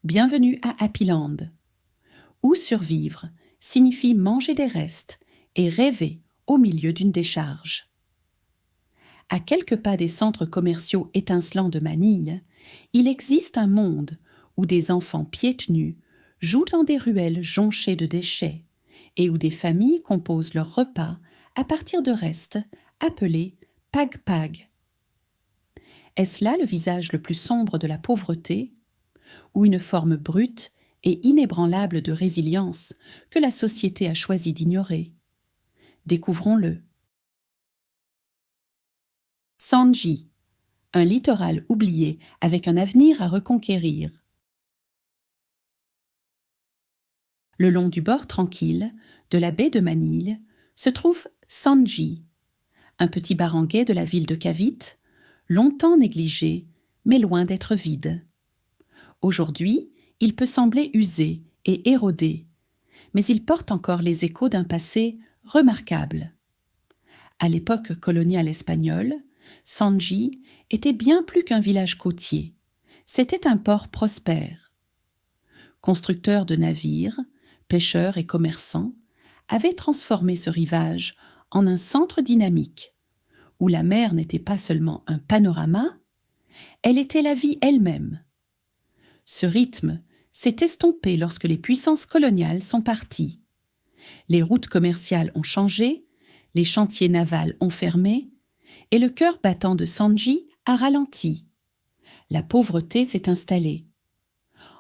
Bienvenue à Happyland. Où survivre signifie manger des restes et rêver au milieu d'une décharge. À quelques pas des centres commerciaux étincelants de Manille, il existe un monde où des enfants pieds nus jouent dans des ruelles jonchées de déchets et où des familles composent leurs repas à partir de restes appelés pag-pag. Est-ce là le visage le plus sombre de la pauvreté, ou une forme brute et inébranlable de résilience que la société a choisi d'ignorer? Découvrons-le. Sandji, un littoral oublié avec un avenir à reconquérir. Le long du bord tranquille de la baie de Manille se trouve Sandji, un petit barangay de la ville de Cavite, longtemps négligé, mais loin d'être vide. Aujourd'hui, il peut sembler usé et érodé, mais il porte encore les échos d'un passé remarquable. À l'époque coloniale espagnole, Sandji était bien plus qu'un village côtier. C'était un port prospère. Constructeurs de navires, pêcheurs et commerçants avaient transformé ce rivage en un centre dynamique, où la mer n'était pas seulement un panorama, elle était la vie elle-même. Ce rythme s'est estompé lorsque les puissances coloniales sont parties. Les routes commerciales ont changé, les chantiers navals ont fermé, et le cœur battant de Sandji a ralenti. La pauvreté s'est installée.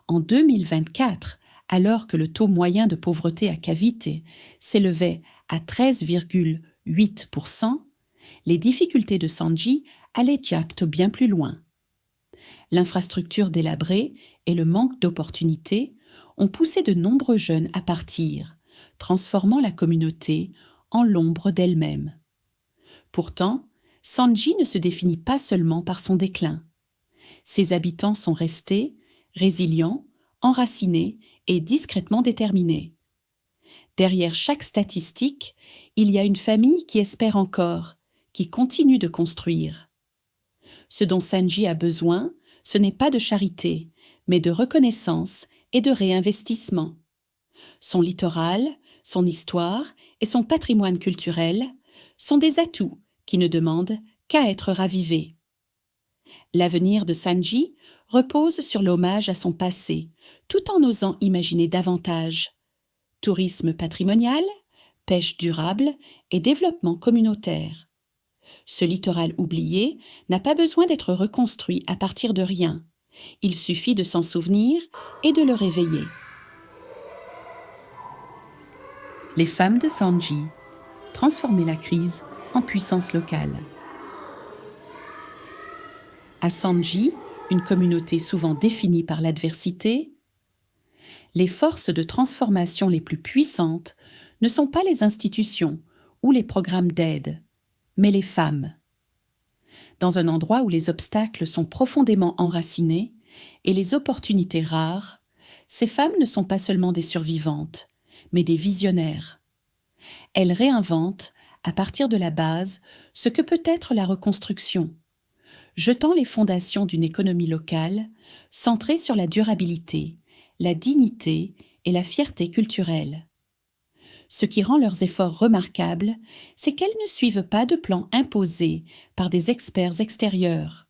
En 2024, alors que le taux moyen de pauvreté à Cavite s'élevait à 13,8%, les difficultés de Sandji allaient bien plus loin. L'infrastructure délabrée et le manque d'opportunités ont poussé de nombreux jeunes à partir, transformant la communauté en l'ombre d'elle-même. Pourtant, Sandji ne se définit pas seulement par son déclin. Ses habitants sont restés, résilients, enracinés et discrètement déterminés. Derrière chaque statistique, il y a une famille qui espère encore, qui continue de construire. Ce dont Sandji a besoin, ce n'est pas de charité, mais de reconnaissance et de réinvestissement. Son littoral, son histoire et son patrimoine culturel sont des atouts qui ne demandent qu'à être ravivés. L'avenir de Sandji repose sur l'hommage à son passé, tout en osant imaginer davantage. Tourisme patrimonial, pêche durable et développement communautaire. Ce littoral oublié n'a pas besoin d'être reconstruit à partir de rien. Il suffit de s'en souvenir et de le réveiller. Les femmes de Sandji, transformer la crise en puissance locale. À Sandji, une communauté souvent définie par l'adversité, les forces de transformation les plus puissantes ne sont pas les institutions ou les programmes d'aide, mais les femmes. Dans un endroit où les obstacles sont profondément enracinés et les opportunités rares, ces femmes ne sont pas seulement des survivantes, mais des visionnaires. Elles réinventent, à partir de la base, ce que peut être la reconstruction, jetant les fondations d'une économie locale centrée sur la durabilité, la dignité et la fierté culturelle. Ce qui rend leurs efforts remarquables, c'est qu'elles ne suivent pas de plans imposés par des experts extérieurs.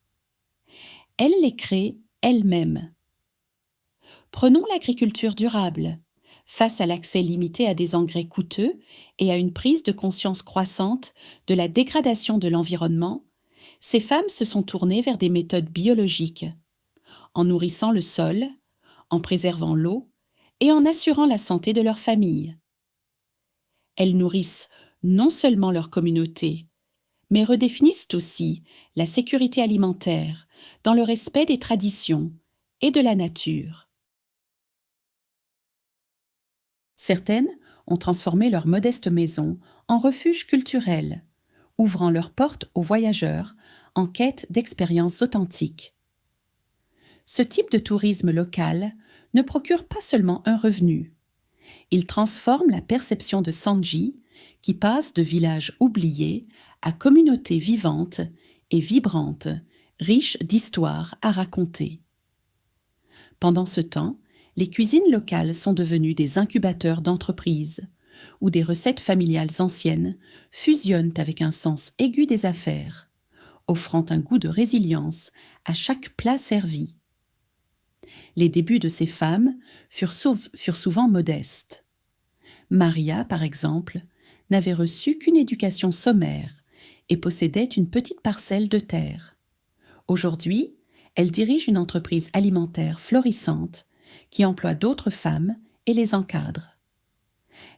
Elles les créent elles-mêmes. Prenons l'agriculture durable. Face à l'accès limité à des engrais coûteux et à une prise de conscience croissante de la dégradation de l'environnement, ces femmes se sont tournées vers des méthodes biologiques, en nourrissant le sol, en préservant l'eau et en assurant la santé de leur famille. Elles nourrissent non seulement leur communauté, mais redéfinissent aussi la sécurité alimentaire dans le respect des traditions et de la nature. Certaines ont transformé leur modeste maison en refuge culturel, ouvrant leurs portes aux voyageurs en quête d'expériences authentiques. Ce type de tourisme local ne procure pas seulement un revenu. Il transforme la perception de Sandji, qui passe de village oublié à communauté vivante et vibrante, riche d'histoires à raconter. Pendant ce temps, Les cuisines locales sont devenues des incubateurs d'entreprises, où des recettes familiales anciennes fusionnent avec un sens aigu des affaires, offrant un goût de résilience à chaque plat servi. Les débuts de ces femmes furent souvent modestes. Maria, par exemple, n'avait reçu qu'une éducation sommaire et possédait une petite parcelle de terre. Aujourd'hui, elle dirige une entreprise alimentaire florissante qui emploie d'autres femmes et les encadre.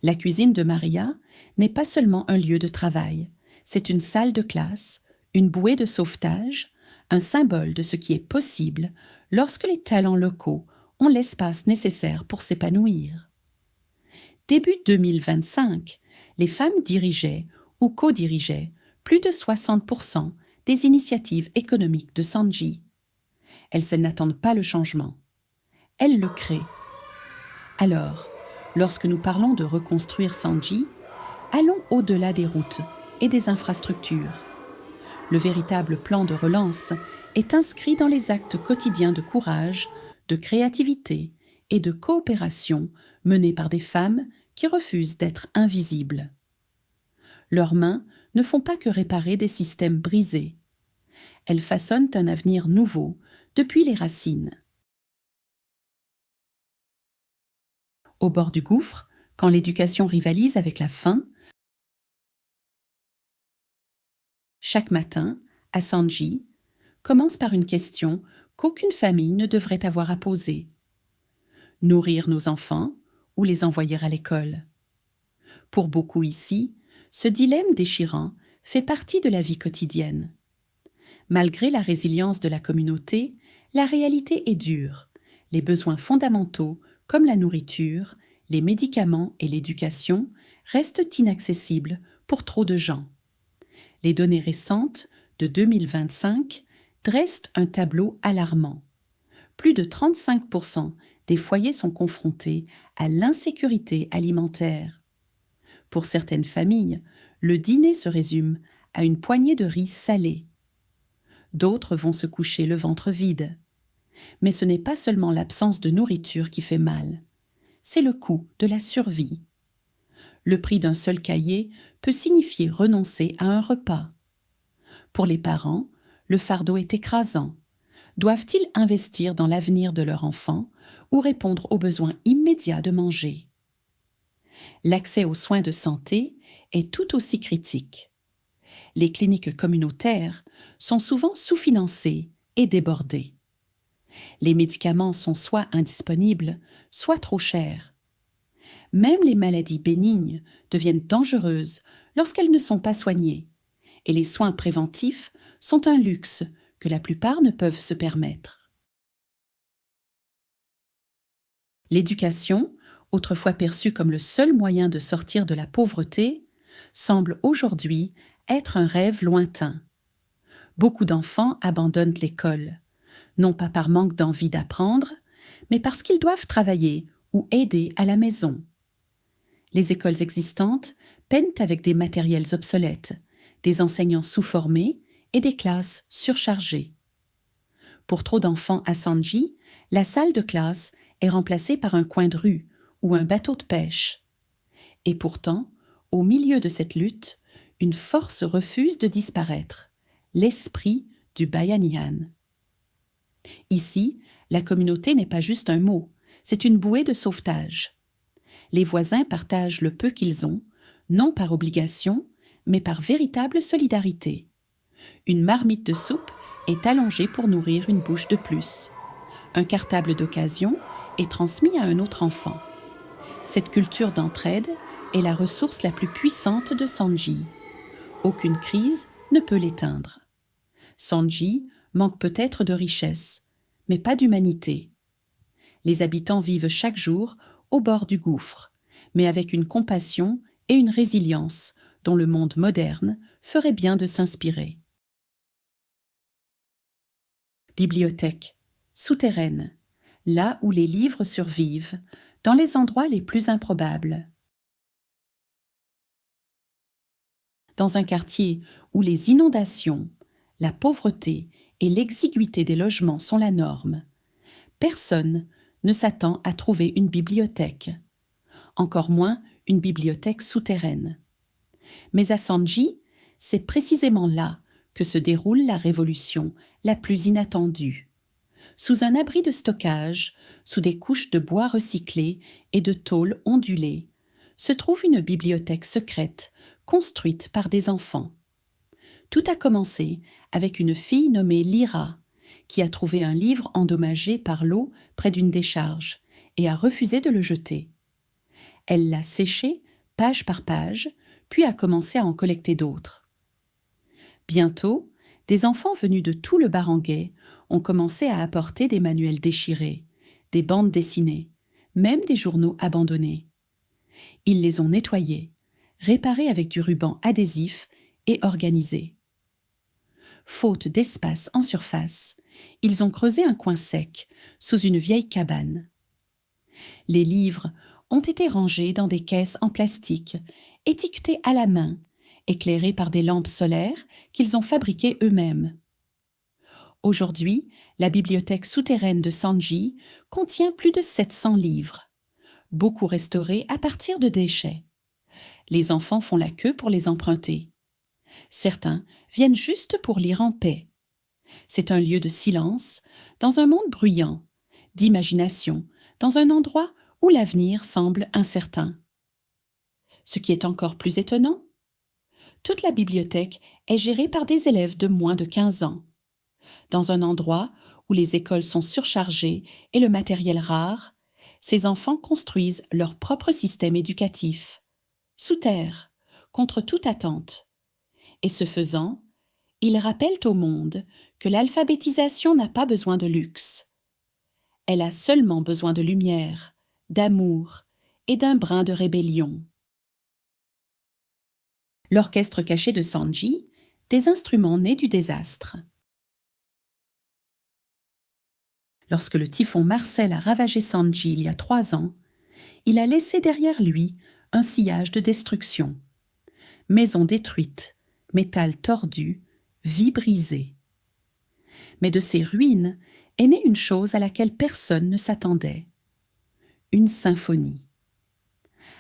La cuisine de Maria n'est pas seulement un lieu de travail, c'est une salle de classe, une bouée de sauvetage, un symbole de ce qui est possible lorsque les talents locaux ont l'espace nécessaire pour s'épanouir. Début 2025, les femmes dirigeaient ou co-dirigeaient plus de 60% des initiatives économiques de Sanji. Elles n'attendent pas le changement. Elles le créent. Alors, lorsque nous parlons de reconstruire Sanji, allons au-delà des routes et des infrastructures. Le véritable plan de relance est inscrit dans les actes quotidiens de courage, de créativité et de coopération menés par des femmes qui refusent d'être invisibles. Leurs mains ne font pas que réparer des systèmes brisés. Elles façonnent un avenir nouveau depuis les racines. Au bord du gouffre, quand l'éducation rivalise avec la faim, chaque matin, à Sanji, commence par une question qu'aucune famille ne devrait avoir à poser. Nourrir nos enfants ou les envoyer à l'école? Pour beaucoup ici, ce dilemme déchirant fait partie de la vie quotidienne. Malgré la résilience de la communauté, la réalité est dure. Les besoins fondamentaux, comme la nourriture, les médicaments et l'éducation, restent inaccessibles pour trop de gens. Les données récentes de 2025 dressent un tableau alarmant. Plus de 35% des foyers sont confrontés à l'insécurité alimentaire. Pour certaines familles, le dîner se résume à une poignée de riz salé. D'autres vont se coucher le ventre vide. Mais ce n'est pas seulement l'absence de nourriture qui fait mal, c'est le coût de la survie. Le prix d'un seul cahier peut signifier renoncer à un repas. Pour les parents, le fardeau est écrasant. Doivent-ils investir dans l'avenir de leur enfant ou répondre aux besoins immédiats de manger? L'accès aux soins de santé est tout aussi critique. Les cliniques communautaires sont souvent sous-financées et débordées. Les médicaments sont soit indisponibles, soit trop chers. Même les maladies bénignes deviennent dangereuses lorsqu'elles ne sont pas soignées, et les soins préventifs sont un luxe que la plupart ne peuvent se permettre. L'éducation, autrefois perçue comme le seul moyen de sortir de la pauvreté, semble aujourd'hui être un rêve lointain. Beaucoup d'enfants abandonnent l'école, non pas par manque d'envie d'apprendre, mais parce qu'ils doivent travailler ou aider à la maison. Les écoles existantes peinent avec des matériels obsolètes, des enseignants sous-formés et des classes surchargées. Pour trop d'enfants à Sanji, la salle de classe est remplacée par un coin de rue ou un bateau de pêche. Et pourtant, au milieu de cette lutte, une force refuse de disparaître, l'esprit du Bayanihan. Ici, la communauté n'est pas juste un mot, c'est une bouée de sauvetage. Les voisins partagent le peu qu'ils ont, non par obligation, mais par véritable solidarité. Une marmite de soupe est allongée pour nourrir une bouche de plus. Un cartable d'occasion est transmis à un autre enfant. Cette culture d'entraide est la ressource la plus puissante de Sanji. Aucune crise ne peut l'éteindre. Sanji manque peut-être de richesse, mais pas d'humanité. Les habitants vivent chaque jour au bord du gouffre, mais avec une compassion et une résilience dont le monde moderne ferait bien de s'inspirer. Bibliothèque, souterraine, là où les livres survivent, dans les endroits les plus improbables. Dans un quartier où les inondations, la pauvreté et l'exiguïté des logements sont la norme, personne ne s'attend à trouver une bibliothèque, encore moins une bibliothèque souterraine. Mais à Sanji, c'est précisément là que se déroule la révolution la plus inattendue. Sous un abri de stockage, sous des couches de bois recyclé et de tôle ondulée, se trouve une bibliothèque secrète construite par des enfants. Tout a commencé avec une fille nommée Lyra, qui a trouvé un livre endommagé par l'eau près d'une décharge et a refusé de le jeter. Elle l'a séché page par page, puis a commencé à en collecter d'autres. Bientôt, des enfants venus de tout le barangay ont commencé à apporter des manuels déchirés, des bandes dessinées, même des journaux abandonnés. Ils les ont nettoyés, réparés avec du ruban adhésif et organisés. Faute d'espace en surface, ils ont creusé un coin sec, sous une vieille cabane. Les livres ont été rangés dans des caisses en plastique, étiquetées à la main, éclairées par des lampes solaires qu'ils ont fabriquées eux-mêmes. Aujourd'hui, la bibliothèque souterraine de Sanji contient plus de 700 livres, beaucoup restaurés à partir de déchets. Les enfants font la queue pour les emprunter. Certains viennent juste pour lire en paix. C'est un lieu de silence, dans un monde bruyant, d'imagination, dans un endroit où l'avenir semble incertain. Ce qui est encore plus étonnant, toute la bibliothèque est gérée par des élèves de moins de 15 ans. Dans un endroit où les écoles sont surchargées et le matériel rare, ces enfants construisent leur propre système éducatif, sous terre, contre toute attente. Et ce faisant, ils rappellent au monde que l'alphabétisation n'a pas besoin de luxe. Elle a seulement besoin de lumière, d'amour et d'un brin de rébellion. L'orchestre caché de Sanji, des instruments nés du désastre. Lorsque le typhon Marcel a ravagé Sanji il y a 3 ans, il a laissé derrière lui un sillage de destruction. Maisons détruites, métal tordu, vies brisées. Mais de ces ruines est née une chose à laquelle personne ne s'attendait. Une symphonie.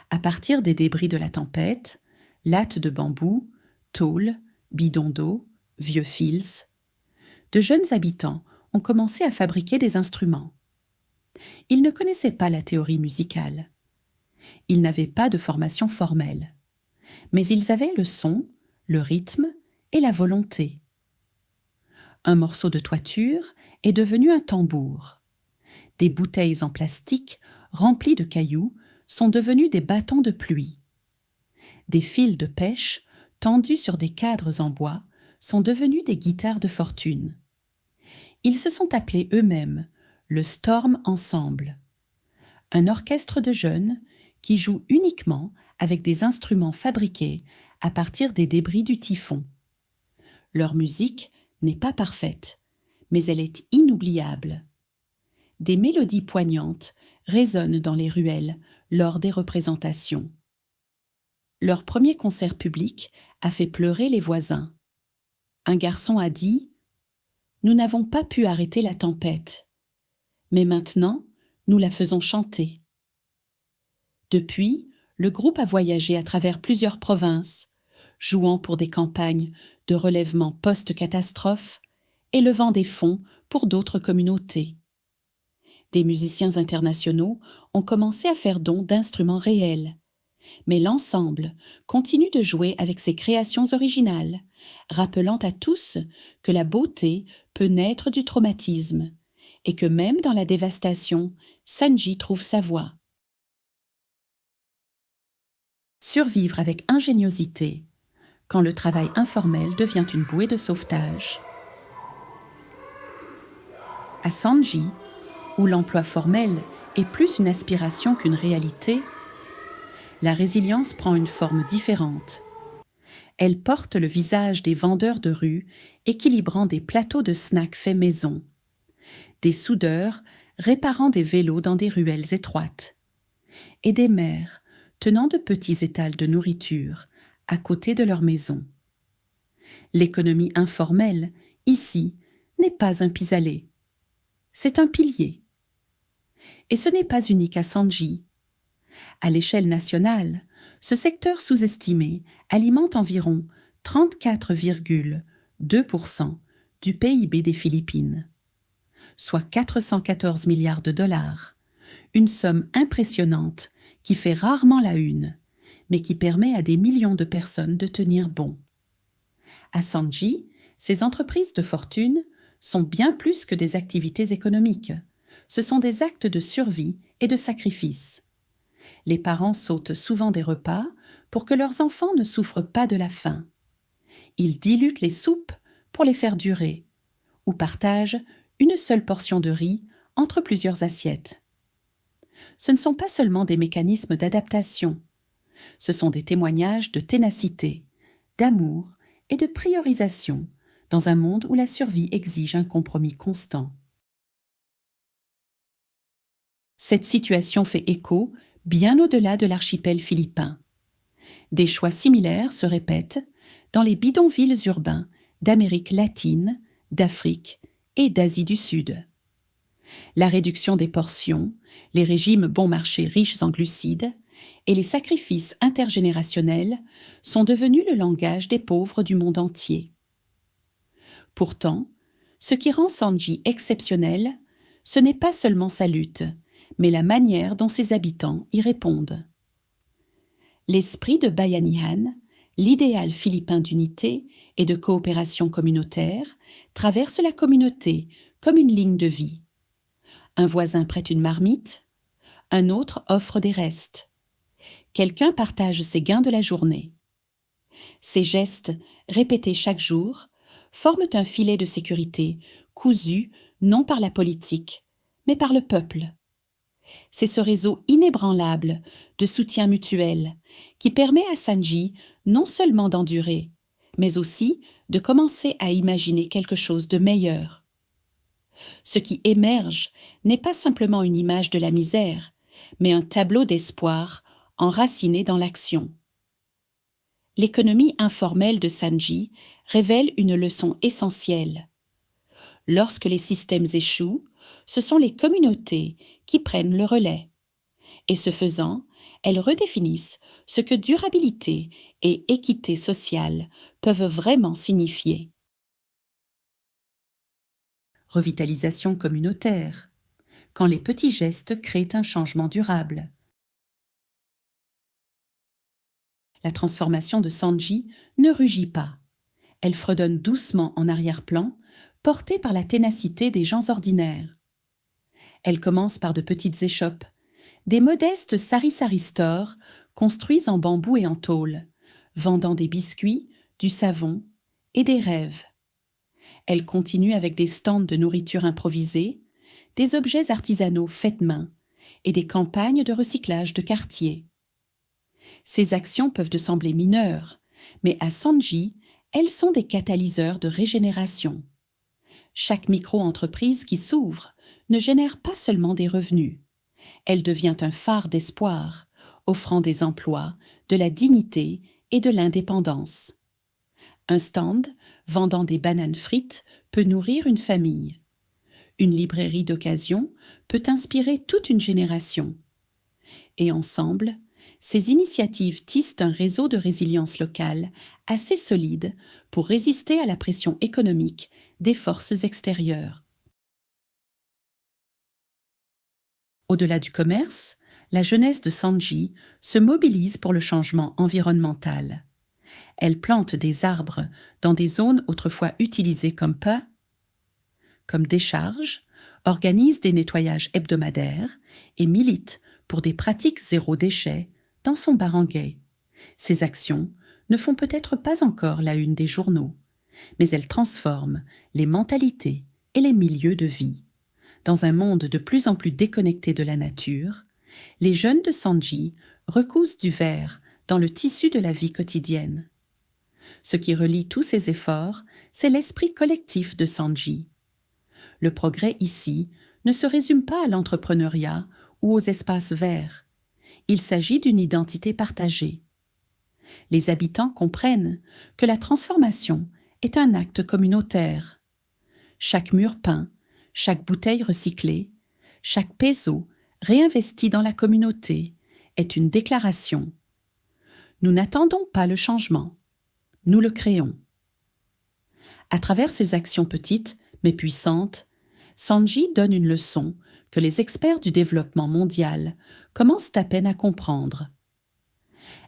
À partir des débris de la tempête, lattes de bambou, tôles, bidons d'eau, vieux fils, de jeunes habitants ont commencé à fabriquer des instruments. Ils ne connaissaient pas la théorie musicale. Ils n'avaient pas de formation formelle. Mais ils avaient le son, le rythme et la volonté. Un morceau de toiture est devenu un tambour. Des bouteilles en plastique remplies de cailloux sont devenues des bâtons de pluie. Des fils de pêche tendus sur des cadres en bois sont devenus des guitares de fortune. Ils se sont appelés eux-mêmes le Storm Ensemble, un orchestre de jeunes qui joue uniquement avec des instruments fabriqués à partir des débris du typhon. Leur musique n'est pas parfaite, mais elle est inoubliable. Des mélodies poignantes résonnent dans les ruelles lors des représentations. Leur premier concert public a fait pleurer les voisins. Un garçon a dit « Nous n'avons pas pu arrêter la tempête, mais maintenant, nous la faisons chanter. » Depuis, le groupe a voyagé à travers plusieurs provinces, jouant pour des campagnes de relèvement post-catastrophe et levant des fonds pour d'autres communautés. Des musiciens internationaux ont commencé à faire don d'instruments réels, mais l'ensemble continue de jouer avec ses créations originales, rappelant à tous que la beauté peut naître du traumatisme et que même dans la dévastation, Sanji trouve sa voie. Survivre avec ingéniosité quand le travail informel devient une bouée de sauvetage. À Sanji, où l'emploi formel est plus une aspiration qu'une réalité, la résilience prend une forme différente. Elle porte le visage des vendeurs de rue équilibrant des plateaux de snacks faits maison, des soudeurs réparant des vélos dans des ruelles étroites, et des mères tenant de petits étals de nourriture à côté de leur maison. L'économie informelle, ici, n'est pas un pis-aller. C'est un pilier. Et ce n'est pas unique à Sanji. À l'échelle nationale, ce secteur sous-estimé alimente environ 34,2% du PIB des Philippines, soit 414 milliards de dollars, une somme impressionnante qui fait rarement la une, mais qui permet à des millions de personnes de tenir bon. À Sanji, ces entreprises de fortune sont bien plus que des activités économiques. Ce sont des actes de survie et de sacrifice. Les parents sautent souvent des repas pour que leurs enfants ne souffrent pas de la faim. Ils dilutent les soupes pour les faire durer, ou partagent une seule portion de riz entre plusieurs assiettes. Ce ne sont pas seulement des mécanismes d'adaptation, ce sont des témoignages de ténacité, d'amour et de priorisation dans un monde où la survie exige un compromis constant. Cette situation fait écho bien au-delà de l'archipel philippin. Des choix similaires se répètent dans les bidonvilles urbains d'Amérique latine, d'Afrique et d'Asie du Sud. La réduction des portions, les régimes bon marché riches en glucides et les sacrifices intergénérationnels sont devenus le langage des pauvres du monde entier. Pourtant, ce qui rend Sanji exceptionnel, ce n'est pas seulement sa lutte, mais la manière dont ses habitants y répondent. L'esprit de Bayanihan, l'idéal philippin d'unité et de coopération communautaire, traverse la communauté comme une ligne de vie. Un voisin prête une marmite, un autre offre des restes. Quelqu'un partage ses gains de la journée. Ces gestes, répétés chaque jour, forment un filet de sécurité cousu non par la politique, mais par le peuple. C'est ce réseau inébranlable de soutien mutuel qui permet à Sanji non seulement d'endurer, mais aussi de commencer à imaginer quelque chose de meilleur. Ce qui émerge n'est pas simplement une image de la misère, mais un tableau d'espoir enraciné dans l'action. L'économie informelle de Sanji révèle une leçon essentielle. Lorsque les systèmes échouent, ce sont les communautés qui prennent le relais. Et ce faisant, elles redéfinissent ce que durabilité et équité sociale peuvent vraiment signifier. Revitalisation communautaire, quand les petits gestes créent un changement durable. La transformation de Sanji ne rugit pas. Elle fredonne doucement en arrière-plan, portée par la ténacité des gens ordinaires. Elle commence par de petites échoppes, des modestes sari-sari stores construits en bambou et en tôle, vendant des biscuits, du savon et des rêves. Elle continue avec des stands de nourriture improvisée, des objets artisanaux faits main et des campagnes de recyclage de quartier. Ces actions peuvent te sembler mineures, mais à Sanji, elles sont des catalyseurs de régénération. Chaque micro-entreprise qui s'ouvre ne génère pas seulement des revenus. Elle devient un phare d'espoir, offrant des emplois, de la dignité et de l'indépendance. Un stand vendant des bananes frites peut nourrir une famille. Une librairie d'occasion peut inspirer toute une génération. Et ensemble, ces initiatives tissent un réseau de résilience locale assez solide pour résister à la pression économique des forces extérieures. Au-delà du commerce, la jeunesse de Sanji se mobilise pour le changement environnemental. Elle plante des arbres dans des zones autrefois utilisées comme décharge, organise des nettoyages hebdomadaires et milite pour des pratiques zéro déchet dans son barangay. Ces actions ne font peut-être pas encore la une des journaux, mais elles transforment les mentalités et les milieux de vie. Dans un monde de plus en plus déconnecté de la nature, les jeunes de Sanji recousent du vert dans le tissu de la vie quotidienne. Ce qui relie tous ces efforts, c'est l'esprit collectif de Sanji. Le progrès ici ne se résume pas à l'entrepreneuriat ou aux espaces verts. Il s'agit d'une identité partagée. Les habitants comprennent que la transformation est un acte communautaire. Chaque mur peint, chaque bouteille recyclée, chaque peso réinvesti dans la communauté, est une déclaration. Nous n'attendons pas le changement, nous le créons. À travers ces actions petites mais puissantes, Sanji donne une leçon que les experts du développement mondial commencent à peine à comprendre.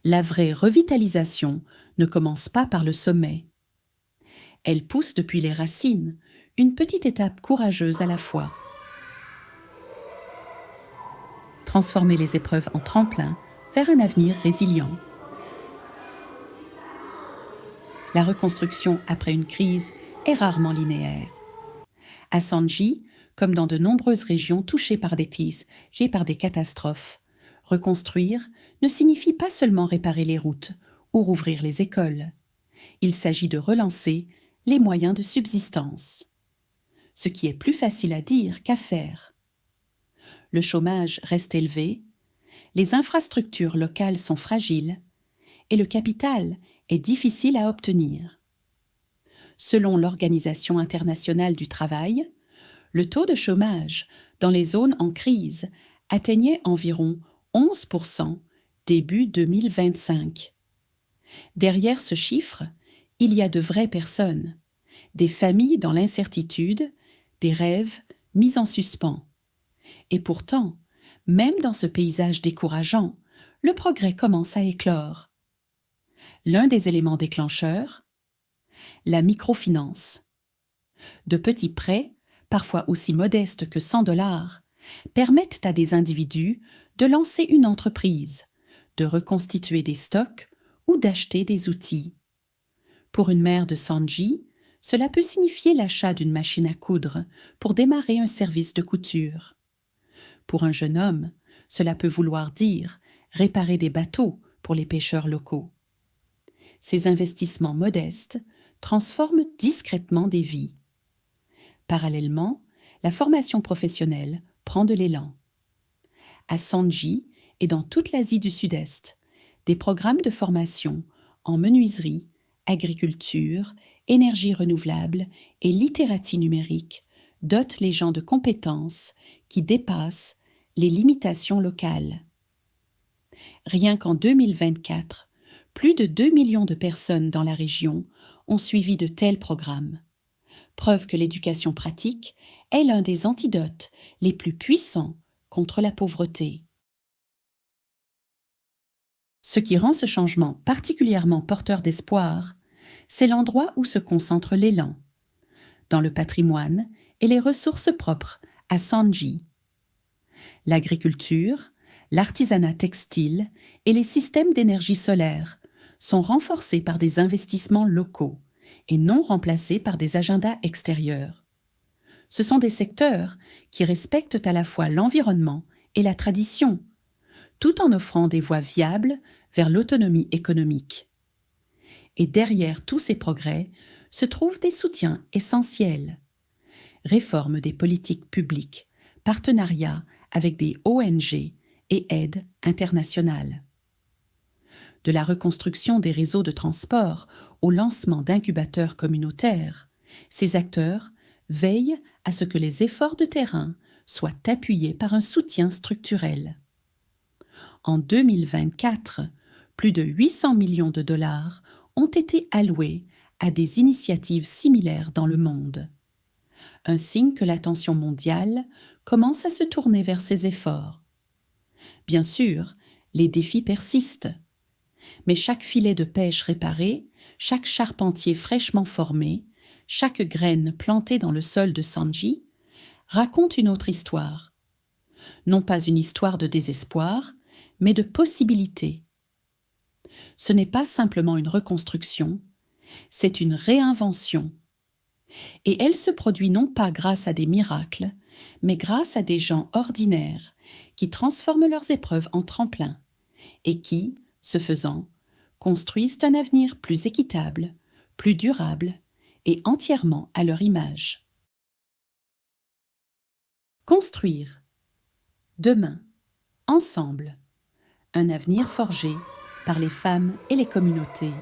La vraie revitalisation ne commence pas par le sommet. Elle pousse depuis les racines, une petite étape courageuse à la fois. Transformer les épreuves en tremplin vers un avenir résilient. La reconstruction après une crise est rarement linéaire. À Sanji, comme dans de nombreuses régions touchées par des tises et par des catastrophes, reconstruire ne signifie pas seulement réparer les routes ou rouvrir les écoles. Il s'agit de relancer les moyens de subsistance. Ce qui est plus facile à dire qu'à faire. Le chômage reste élevé, les infrastructures locales sont fragiles et le capital est difficile à obtenir. Selon l'Organisation internationale du travail, le taux de chômage dans les zones en crise atteignait environ 11% début 2025. Derrière ce chiffre, il y a de vraies personnes, des familles dans l'incertitude, des rêves mis en suspens. Et pourtant, même dans ce paysage décourageant, le progrès commence à éclore. L'un des éléments déclencheurs, la microfinance. De petits prêts, parfois aussi modestes que 100 $, permettent à des individus de lancer une entreprise, de reconstituer des stocks ou d'acheter des outils. Pour une mère de Sanji, cela peut signifier l'achat d'une machine à coudre pour démarrer un service de couture. Pour un jeune homme, cela peut vouloir dire réparer des bateaux pour les pêcheurs locaux. Ces investissements modestes transforment discrètement des vies. Parallèlement, la formation professionnelle prend de l'élan. À Sanji et dans toute l'Asie du Sud-Est, des programmes de formation en menuiserie, agriculture, énergie renouvelable et littératie numérique dotent les gens de compétences qui dépassent les limitations locales. Rien qu'en 2024, plus de 2 millions de personnes dans la région ont suivi de tels programmes. Preuve que l'éducation pratique est l'un des antidotes les plus puissants contre la pauvreté. Ce qui rend ce changement particulièrement porteur d'espoir, c'est l'endroit où se concentre l'élan, dans le patrimoine et les ressources propres à Sanji. L'agriculture, l'artisanat textile et les systèmes d'énergie solaire sont renforcés par des investissements locaux et non remplacés par des agendas extérieurs. Ce sont des secteurs qui respectent à la fois l'environnement et la tradition, tout en offrant des voies viables vers l'autonomie économique. Et derrière tous ces progrès se trouvent des soutiens essentiels. Réforme des politiques publiques, partenariats avec des ONG et aides internationales. De la reconstruction des réseaux de transport au lancement d'incubateurs communautaires, ces acteurs veillent à ce que les efforts de terrain soient appuyés par un soutien structurel. En 2024, plus de 800 millions de dollars ont été alloués à des initiatives similaires dans le monde. Un signe que l'attention mondiale commence à se tourner vers ces efforts. Bien sûr, les défis persistent, mais chaque filet de pêche réparé, chaque charpentier fraîchement formé, chaque graine plantée dans le sol de Sanji raconte une autre histoire. Non pas une histoire de désespoir, mais de possibilité. Ce n'est pas simplement une reconstruction, c'est une réinvention. Et elle se produit non pas grâce à des miracles, mais grâce à des gens ordinaires qui transforment leurs épreuves en tremplin et qui, ce faisant, construisent un avenir plus équitable, plus durable et entièrement à leur image. Construire. Demain, ensemble, un avenir forgé par les femmes et les communautés.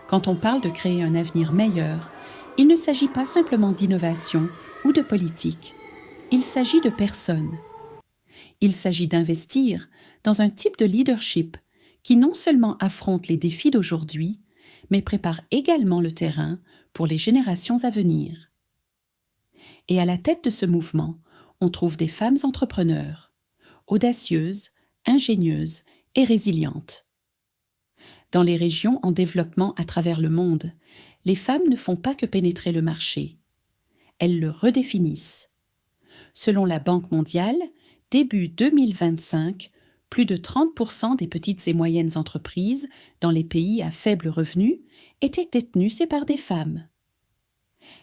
Quand on parle de créer un avenir meilleur, il ne s'agit pas simplement d'innovation ou de politique. il s'agit de personnes. Il s'agit d'investir dans un type de leadership qui non seulement affronte les défis d'aujourd'hui, mais prépare également le terrain pour les générations à venir. Et à la tête de ce mouvement, on trouve des femmes entrepreneurs, audacieuses, ingénieuses et résilientes. Dans les régions en développement à travers le monde, les femmes ne font pas que pénétrer le marché. Elles le redéfinissent. Selon la Banque mondiale, début 2025, plus de 30% des petites et moyennes entreprises dans les pays à faible revenu étaient détenues par des femmes.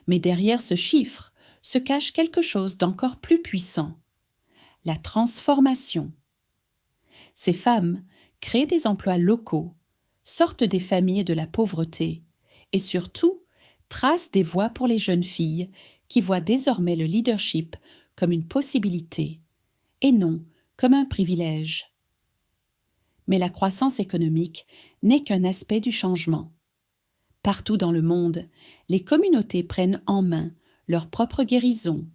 Mais derrière ce chiffre se cache quelque chose d'encore plus puissant, la transformation. Ces femmes créent des emplois locaux, sortent des familles de la pauvreté et surtout tracent des voies pour les jeunes filles qui voient désormais le leadership comme une possibilité et non comme un privilège. Mais la croissance économique n'est qu'un aspect du changement. Partout dans le monde, les communautés prennent en main leur propre guérison,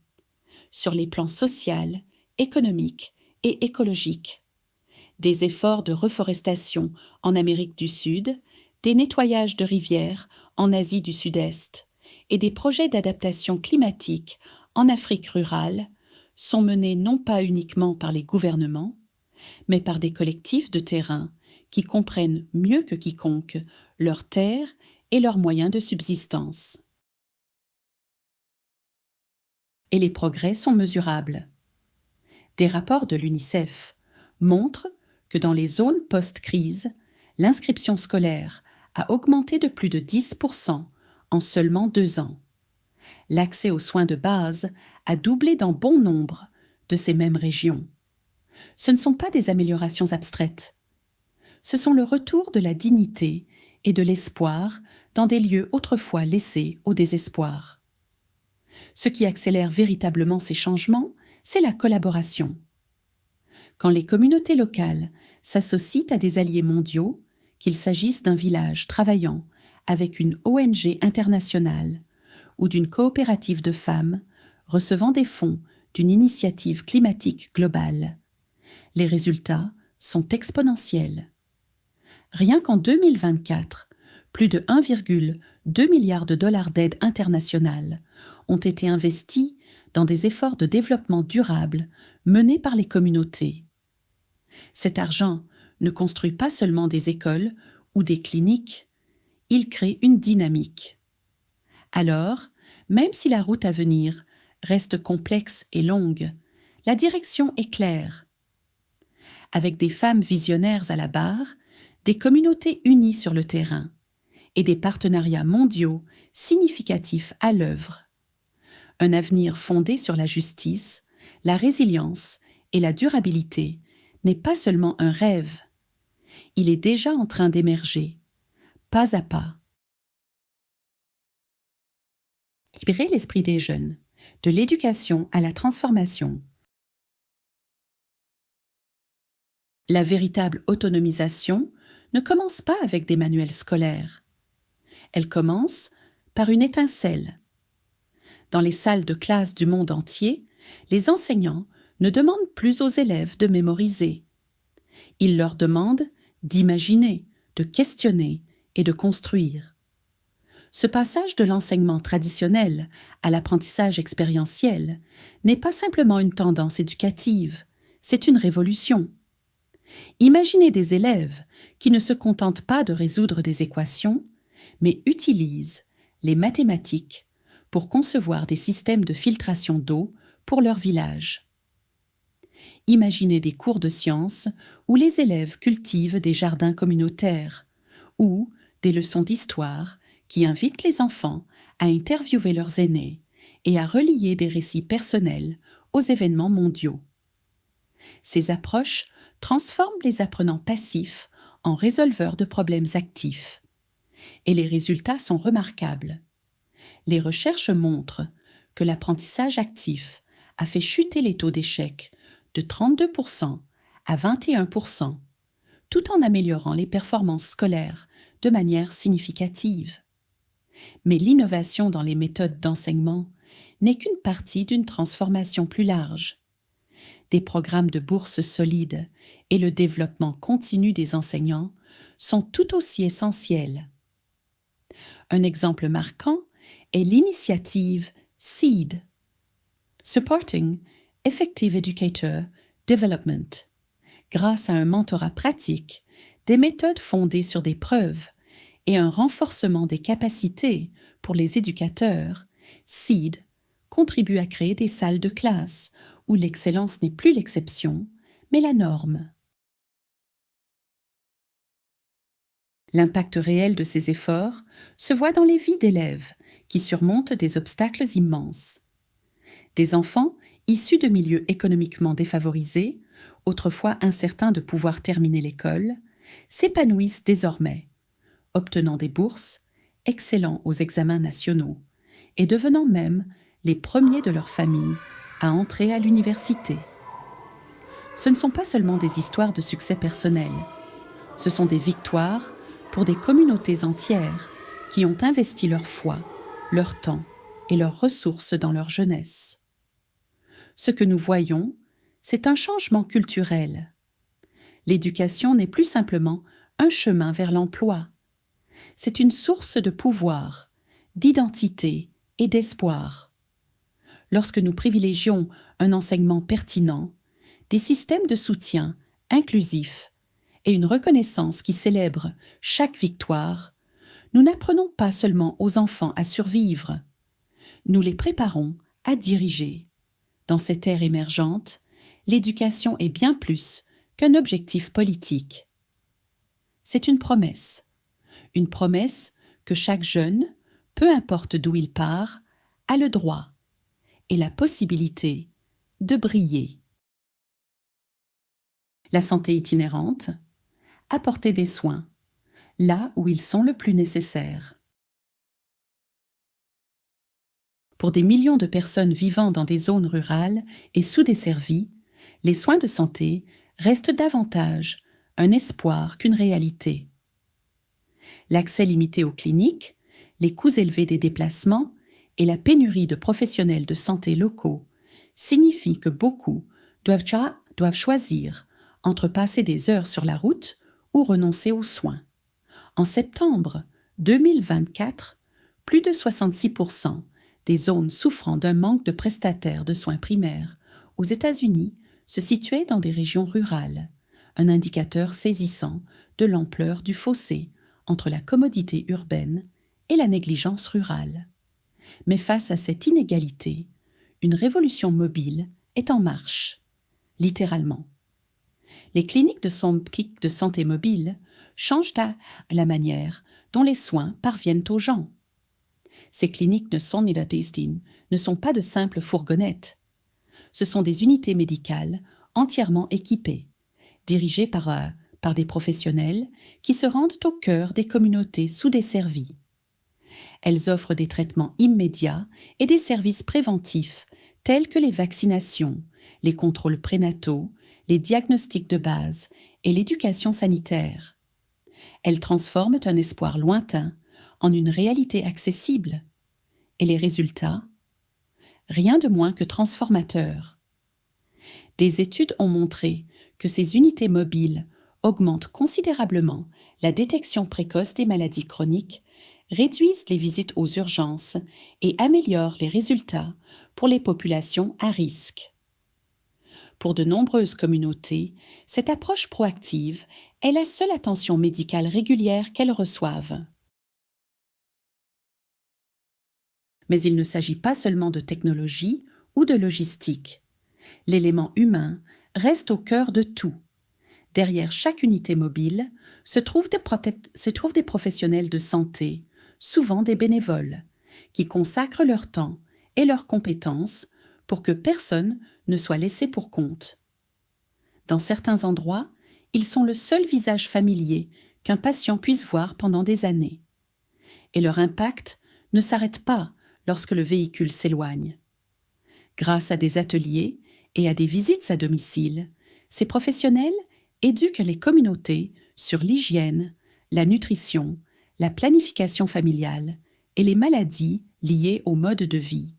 sur les plans social, économique et écologique. Des efforts de reforestation en Amérique du Sud, des nettoyages de rivières en Asie du Sud-Est et des projets d'adaptation climatique en Afrique rurale sont menés non pas uniquement par les gouvernements, mais par des collectifs de terrain qui comprennent mieux que quiconque leurs terres et leurs moyens de subsistance. Et les progrès sont mesurables. Des rapports de l'UNICEF montrent que dans les zones post-crise, l'inscription scolaire a augmenté de plus de 10% en seulement 2 ans. L'accès aux soins de base a doublé dans bon nombre de ces mêmes régions. Ce ne sont pas des améliorations abstraites. Ce sont le retour de la dignité et de l'espoir dans des lieux autrefois laissés au désespoir. Ce qui accélère véritablement ces changements, c'est la collaboration. Quand les communautés locales s'associent à des alliés mondiaux, qu'il s'agisse d'un village travaillant avec une ONG internationale ou d'une coopérative de femmes recevant des fonds d'une initiative climatique globale, les résultats sont exponentiels. Rien qu'en 2024, plus de 1,2 milliard de dollars d'aide internationale ont été investis dans des efforts de développement durable menés par les communautés. Cet argent ne construit pas seulement des écoles ou des cliniques, il crée une dynamique. Alors, même si la route à venir reste complexe et longue, la direction est claire. Avec des femmes visionnaires à la barre, des communautés unies sur le terrain et des partenariats mondiaux significatifs à l'œuvre. Un avenir fondé sur la justice, la résilience et la durabilité n'est pas seulement un rêve. Il est déjà en train d'émerger, pas à pas. Libérer l'esprit des jeunes, de l'éducation à la transformation. La véritable autonomisation ne commence pas avec des manuels scolaires. Elle commence par une étincelle. Dans les salles de classe du monde entier, les enseignants ne demandent plus aux élèves de mémoriser. Ils leur demandent d'imaginer, de questionner et de construire. Ce passage de l'enseignement traditionnel à l'apprentissage expérientiel n'est pas simplement une tendance éducative, c'est une révolution. Imaginez des élèves qui ne se contentent pas de résoudre des équations, mais utilisent les mathématiques pour concevoir des systèmes de filtration d'eau pour leur village. Imaginez des cours de sciences où les élèves cultivent des jardins communautaires ou des leçons d'histoire qui invitent les enfants à interviewer leurs aînés et à relier des récits personnels aux événements mondiaux. Ces approches transforment les apprenants passifs en résolveurs de problèmes actifs. Et les résultats sont remarquables. Les recherches montrent que l'apprentissage actif a fait chuter les taux d'échec de 32% à 21%, tout en améliorant les performances scolaires de manière significative. Mais l'innovation dans les méthodes d'enseignement n'est qu'une partie d'une transformation plus large. Des programmes de bourse solides et le développement continu des enseignants sont tout aussi essentiels. Un exemple marquant est l'initiative SEED, Supporting Effective Educator Development, grâce à un mentorat pratique, des méthodes fondées sur des preuves et un renforcement des capacités pour les éducateurs. SEED contribue à créer des salles de classe où l'excellence n'est plus l'exception, mais la norme. L'impact réel de ces efforts se voit dans les vies d'élèves qui surmontent des obstacles immenses. Des enfants issus de milieux économiquement défavorisés, autrefois incertains de pouvoir terminer l'école, s'épanouissent désormais, obtenant des bourses, excellant aux examens nationaux et devenant même les premiers de leur famille à entrer à l'université. Ce ne sont pas seulement des histoires de succès personnels, ce sont des victoires pour des communautés entières qui ont investi leur foi, leur temps et leurs ressources dans leur jeunesse. Ce que nous voyons, c'est un changement culturel. L'éducation n'est plus simplement un chemin vers l'emploi. C'est une source de pouvoir, d'identité et d'espoir. Lorsque nous privilégions un enseignement pertinent, des systèmes de soutien inclusifs et une reconnaissance qui célèbre chaque victoire, nous n'apprenons pas seulement aux enfants à survivre, nous les préparons à diriger. Dans cette ère émergente, l'éducation est bien plus qu'un objectif politique. C'est une promesse que chaque jeune, peu importe d'où il part, a le droit et la possibilité de briller. La santé itinérante, apporter des soins, là où ils sont le plus nécessaires. Pour des millions de personnes vivant dans des zones rurales et sous-desservies, les soins de santé restent davantage un espoir qu'une réalité. L'accès limité aux cliniques, les coûts élevés des déplacements et la pénurie de professionnels de santé locaux signifient que beaucoup doivent choisir entre passer des heures sur la route ou renoncer aux soins. En septembre 2024, plus de 66% des zones souffrant d'un manque de prestataires de soins primaires aux États-Unis se situaient dans des régions rurales, un indicateur saisissant de l'ampleur du fossé entre la commodité urbaine et la négligence rurale. Mais face à cette inégalité, une révolution mobile est en marche, littéralement. Les cliniques de santé mobile changent la manière dont les soins parviennent aux gens. Ces cliniques ne sont pas de simples fourgonnettes. Ce sont des unités médicales entièrement équipées, dirigées par des professionnels qui se rendent au cœur des communautés sous-desservies. Elles offrent des traitements immédiats et des services préventifs tels que les vaccinations, les contrôles prénataux, les diagnostics de base et l'éducation sanitaire. Elles transforment un espoir lointain en une réalité accessible. Et les résultats? Rien de moins que transformateurs. Des études ont montré que ces unités mobiles augmentent considérablement la détection précoce des maladies chroniques, réduisent les visites aux urgences et améliorent les résultats pour les populations à risque. Pour de nombreuses communautés, cette approche proactive est la seule attention médicale régulière qu'elles reçoivent. Mais il ne s'agit pas seulement de technologie ou de logistique. L'élément humain reste au cœur de tout. Derrière chaque unité mobile se trouvent des professionnels de santé, souvent des bénévoles, qui consacrent leur temps et leurs compétences pour que personne ne soit laissé pour compte. Dans certains endroits, ils sont le seul visage familier qu'un patient puisse voir pendant des années. Et leur impact ne s'arrête pas lorsque le véhicule s'éloigne. Grâce à des ateliers et à des visites à domicile, ces professionnels éduquent les communautés sur l'hygiène, la nutrition, la planification familiale et les maladies liées au mode de vie.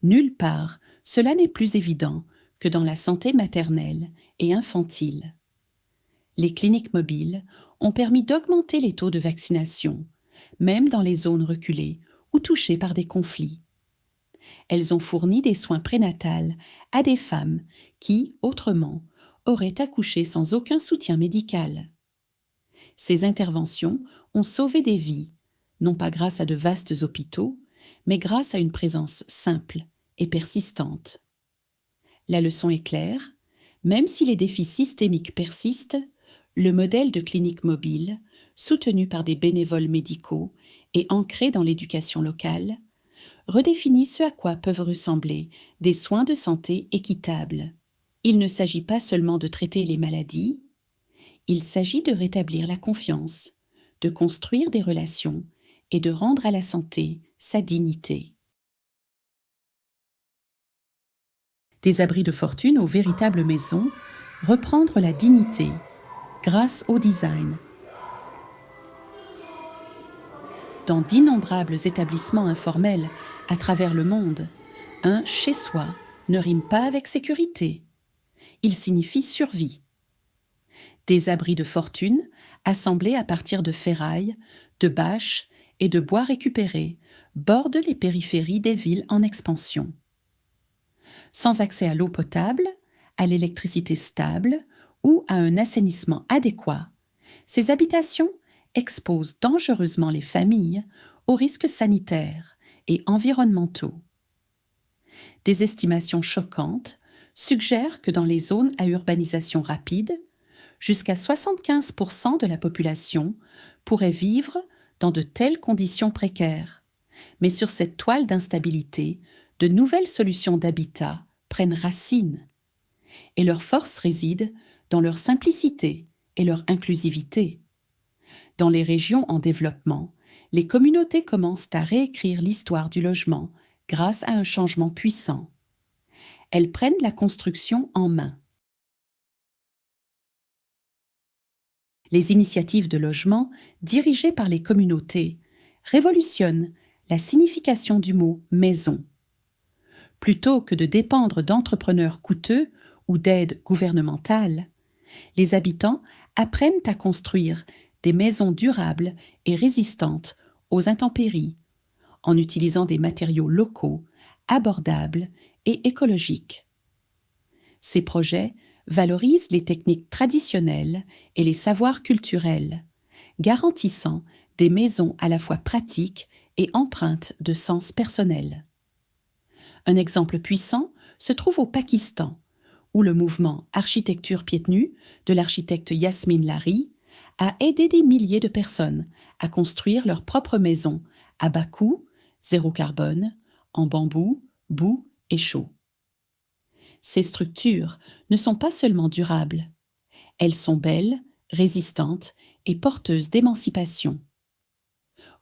Nulle part, cela n'est plus évident que dans la santé maternelle et infantile. Les cliniques mobiles ont permis d'augmenter les taux de vaccination, même dans les zones reculées ou touchées par des conflits. Elles ont fourni des soins prénatals à des femmes qui, autrement, auraient accouché sans aucun soutien médical. Ces interventions ont sauvé des vies, non pas grâce à de vastes hôpitaux, mais grâce à une présence simple et persistante. La leçon est claire, même si les défis systémiques persistent, le modèle de clinique mobile, soutenu par des bénévoles médicaux et ancré dans l'éducation locale, redéfinit ce à quoi peuvent ressembler des soins de santé équitables. Il ne s'agit pas seulement de traiter les maladies, il s'agit de rétablir la confiance, de construire des relations et de rendre à la santé sa dignité. Des abris de fortune aux véritables maisons, reprendre la dignité grâce au design. Dans d'innombrables établissements informels à travers le monde, un « chez-soi » ne rime pas avec sécurité. Il signifie survie. Des abris de fortune, assemblés à partir de ferrailles, de bâches et de bois récupérés, bordent les périphéries des villes en expansion. Sans accès à l'eau potable, à l'électricité stable ou à un assainissement adéquat, ces habitations exposent dangereusement les familles aux risques sanitaires et environnementaux. Des estimations choquantes suggèrent que dans les zones à urbanisation rapide, jusqu'à 75% de la population pourrait vivre dans de telles conditions précaires. Mais sur cette toile d'instabilité, de nouvelles solutions d'habitat prennent racine. Et leur force réside dans leur simplicité et leur inclusivité. Dans les régions en développement, les communautés commencent à réécrire l'histoire du logement grâce à un changement puissant. Elles prennent la construction en main. Les initiatives de logement dirigées par les communautés révolutionnent la signification du mot « maison ». Plutôt que de dépendre d'entrepreneurs coûteux ou d'aides gouvernementales, les habitants apprennent à construire des maisons durables et résistantes aux intempéries, en utilisant des matériaux locaux, abordables et écologiques. Ces projets valorisent les techniques traditionnelles et les savoirs culturels, garantissant des maisons à la fois pratiques et empreintes de sens personnel. Un exemple puissant se trouve au Pakistan, où le mouvement Architecture pieds nus de l'architecte Yasmine Lari a aidé des milliers de personnes à construire leur propre maison à bas coût, zéro carbone, en bambou, boue et chaux. Ces structures ne sont pas seulement durables, elles sont belles, résistantes et porteuses d'émancipation.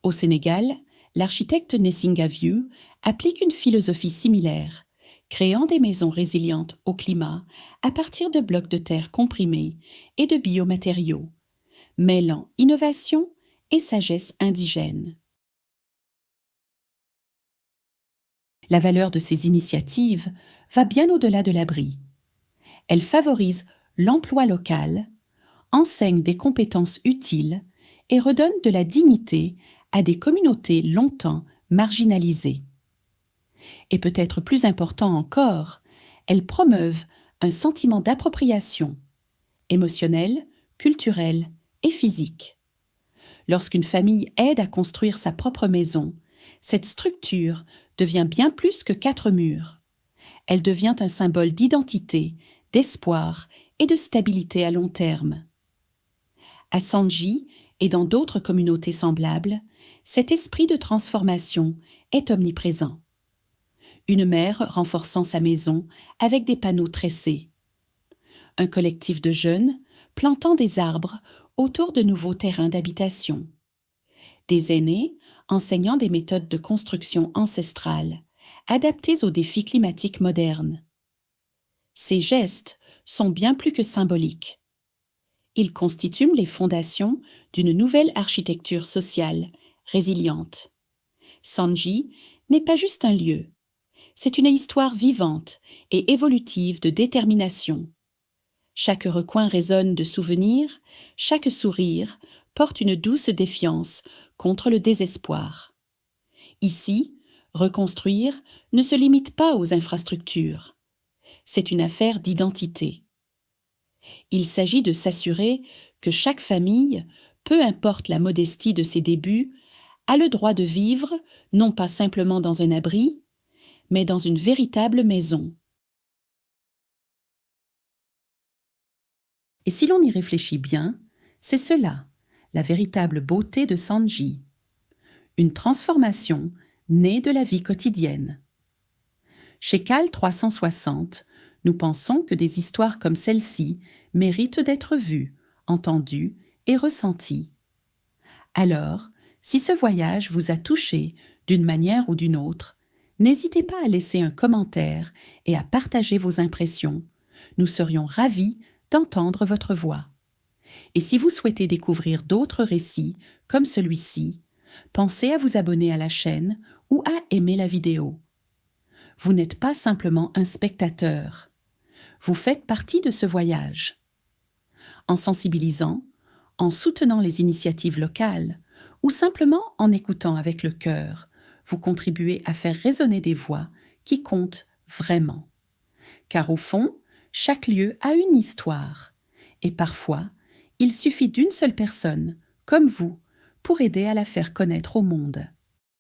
Au Sénégal, l'architecte Nessinga Vieux applique une philosophie similaire, créant des maisons résilientes au climat à partir de blocs de terre comprimés et de biomatériaux, mêlant innovation et sagesse indigène. La valeur de ces initiatives va bien au-delà de l'abri. Elle favorise l'emploi local, enseigne des compétences utiles et redonne de la dignité à des communautés longtemps marginalisées. Et peut-être plus important encore, elles promeuvent un sentiment d'appropriation, émotionnel, culturel et physique. Lorsqu'une famille aide à construire sa propre maison, cette structure devient bien plus que 4 murs. Elle devient un symbole d'identité, d'espoir et de stabilité à long terme. À Sanji et dans d'autres communautés semblables, cet esprit de transformation est omniprésent. Une mère renforçant sa maison avec des panneaux tressés. Un collectif de jeunes plantant des arbres autour de nouveaux terrains d'habitation. Des aînés enseignant des méthodes de construction ancestrales, adaptées aux défis climatiques modernes. Ces gestes sont bien plus que symboliques. Ils constituent les fondations d'une nouvelle architecture sociale, résiliente. Sanji n'est pas juste un lieu, C'est une histoire vivante et évolutive de détermination. Chaque recoin résonne de souvenirs, chaque sourire porte une douce défiance contre le désespoir. Ici, reconstruire ne se limite pas aux infrastructures. C'est une affaire d'identité. Il s'agit de s'assurer que chaque famille, peu importe la modestie de ses débuts, a le droit de vivre, non pas simplement dans un abri, mais dans une véritable maison. Et si l'on y réfléchit bien, c'est cela, la véritable beauté de Sanji. Une transformation née de la vie quotidienne. Chez Cal 360, nous pensons que des histoires comme celle-ci méritent d'être vues, entendues et ressenties. Alors, si ce voyage vous a touché d'une manière ou d'une autre, n'hésitez pas à laisser un commentaire et à partager vos impressions. Nous serions ravis d'entendre votre voix. Et si vous souhaitez découvrir d'autres récits comme celui-ci, pensez à vous abonner à la chaîne ou à aimer la vidéo. Vous n'êtes pas simplement un spectateur. Vous faites partie de ce voyage. En sensibilisant, en soutenant les initiatives locales ou simplement en écoutant avec le cœur, vous contribuez à faire résonner des voix qui comptent vraiment. Car au fond, chaque lieu a une histoire. Et parfois, il suffit d'une seule personne, comme vous, pour aider à la faire connaître au monde.